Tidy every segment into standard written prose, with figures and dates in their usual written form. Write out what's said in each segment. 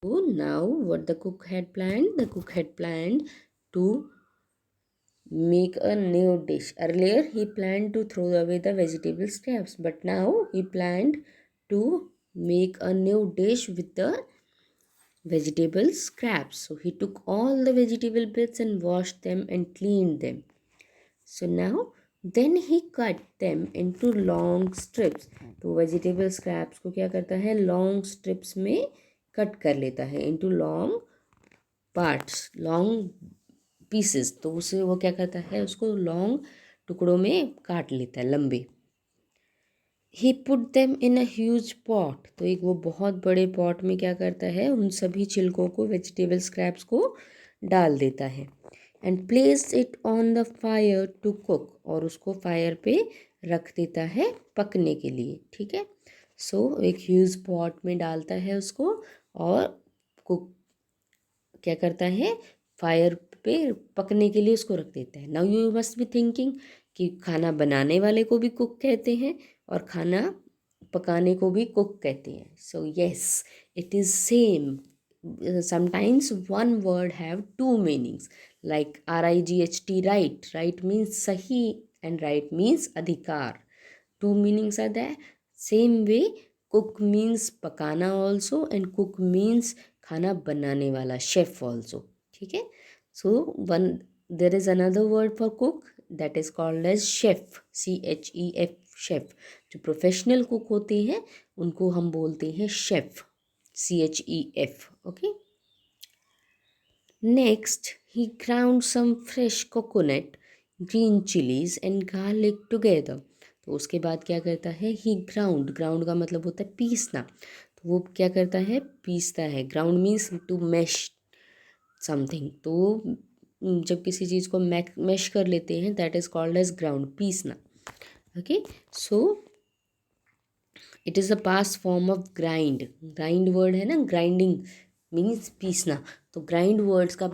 So now what the cook had planned? The cook had planned to make a new dish. Earlier he planned to throw away the vegetable scraps, but now he planned to make a new dish with the vegetable scraps. So he took all the vegetable bits and washed them and cleaned them. So now then he cut them into long strips. तो vegetable scraps को क्या करता है, long strips में cut कर लेता है into long parts, long pieces. तो उसे वो क्या करता है, उसको long टुकड़ों में काट लेता है, लंबे. He put them in a huge pot. तो एक वो बहुत बड़े पॉट में क्या करता है, उन सभी छिलकों को, वेजिटेबल स्क्रैप्स को डाल देता है. And place it on the fire to cook. और उसको फायर पे रख देता है पकने के लिए. ठीक है. सो एक ह्यूज पॉट में डालता है उसको और कुक क्या करता है, फायर पे पकने के लिए उसको रख देता है. Now you must be thinking कि खाना बनाने वाले को भी कुक कहते हैं और खाना पकाने को भी कुक कहते हैं. So yes, it is same. Sometimes one word have two meanings, like right. Right means sahi and right means adhikar. Two meanings are there. Same way cook means पकाना also and cook means खाना बनाने वाला, chef also. ठीक है. So one, there is another word for cook that is called as chef. CHEF, chef. जो professional cook होते हैं उनको हम बोलते हैं chef. CHEF. Okay. Next, he ground some fresh coconut, green chilies and garlic together. तो उसके बाद क्या करता है, ही ग्राउंड. ग्राउंड का मतलब होता है पीसना. तो वो क्या करता है, पीसता है. Ground means to mash something. तो जब किसी चीज़ को मैश कर लेते हैं, that is called as ground, पीसना. Okay. So it is a past form of grind. Grind word है ना, ग्राइंडिंग मीन्स पीसना. तो ग्राइंड वर्ड्स का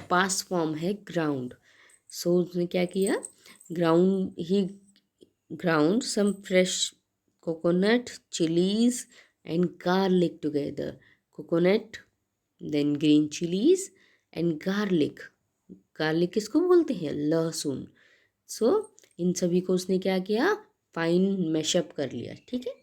पास्ट फॉर्म है ग्राउंड. सो उसने क्या किया, ground, he ground some fresh coconut, chillies and garlic together. Coconut, then green chillies and garlic. Garlic किसको बोलते हैं, लहसुन. सो इन सभी को उसने क्या किया, फाइन मैशअप कर लिया. ठीक है.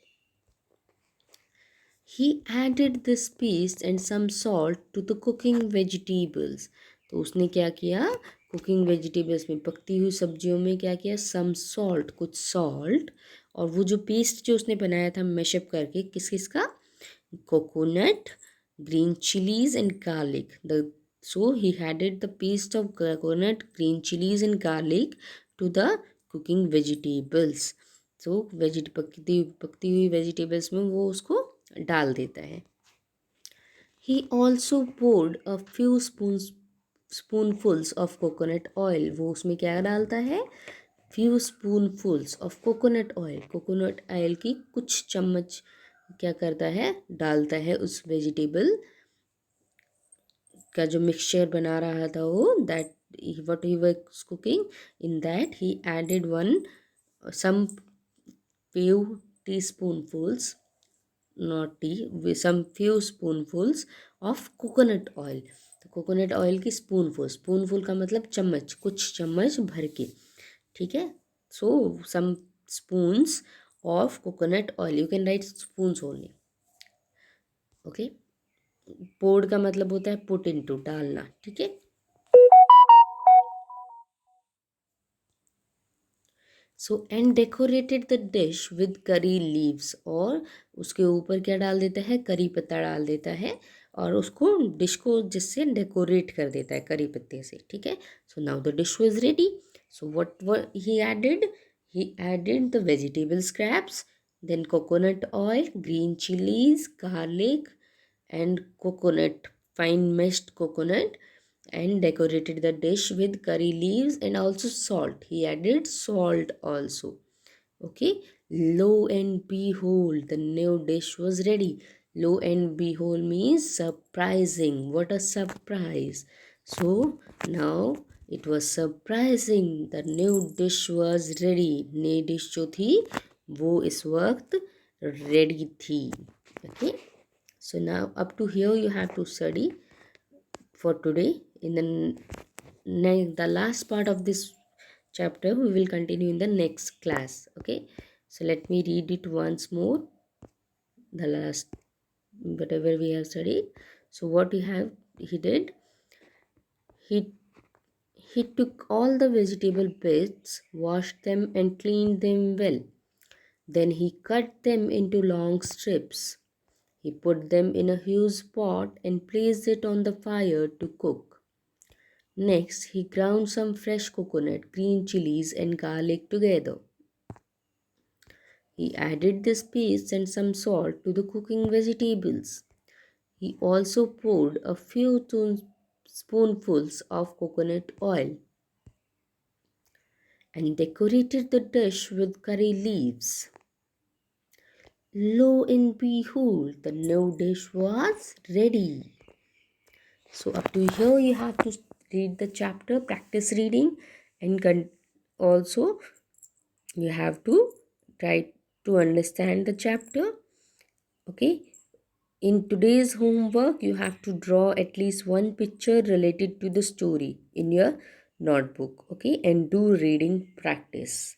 He added this paste and some salt to the cooking vegetables. तो उसने क्या किया, कुकिंग वेजिटेबल्स में, पकती हुई सब्जियों में क्या किया, सम सॉल्ट, कुछ सॉल्ट. और वो जो पेस्ट जो उसने बनाया था मैशअप करके, किस किसका, coconut, green chillies and garlic. The so he added the paste of coconut, green chilies and garlic to the cooking vegetables. सो पकती हुई वेजिटेबल्स में वो उसको डाल देता है. He also poured a few spoonfuls of coconut oil. वो उसमें क्या डालता है, few spoonfuls of coconut oil. Coconut oil की कुछ चम्मच क्या करता है, डालता है उस वेजिटेबल का जो मिक्सचर बना रहा था वो, that what he was cooking, in that he added some few teaspoonfuls, not tea, with some few spoonfuls of coconut oil. तो कोकोनट ऑयल की स्पूनफुल, स्पूनफुल का मतलब चम्मच, कुछ चम्मच भर के. ठीक है. So some spoons of coconut oil, you can write spoons only. Okay. Poured का मतलब होता है पुट इनटू, डालना. ठीक है. So and decorated the dish with curry leaves. और उसके ऊपर क्या डाल देता है, करी पत्ता डाल देता है और उसको, डिश को जिससे डेकोरेट कर देता है करी पत्ते से. ठीक है. So now the dish was ready. So what he added, he added the vegetable scraps, then coconut oil, green chilies, garlic and coconut, fine mashed coconut, and decorated the dish with curry leaves and also salt. He added salt also. Okay. Lo and behold, the new dish was ready. Lo and behold means surprising. What a surprise. So now it was surprising. The new dish was ready. नई dish जो थी वो इस वक्त ready थी. Okay. So now up to here you have to study for today. In the last part of this chapter we will continue in the next class. Okay, so let me read it once more, the last whatever we have studied. So what he did, he he took all the vegetable bits, washed them and cleaned them well. Then he cut them into long strips. He put them in a huge pot and placed it on the fire to cook. Next, he ground some fresh coconut, green chilies, and garlic together. He added this paste and some salt to the cooking vegetables. He also poured a few spoonfuls of coconut oil and decorated the dish with curry leaves. Lo and behold, the new dish was ready. So up to here you have to read the chapter, practice reading, and also you have to try to understand the chapter. Okay, in today's homework you have to draw at least one picture related to the story in your notebook. Okay, and do reading practice.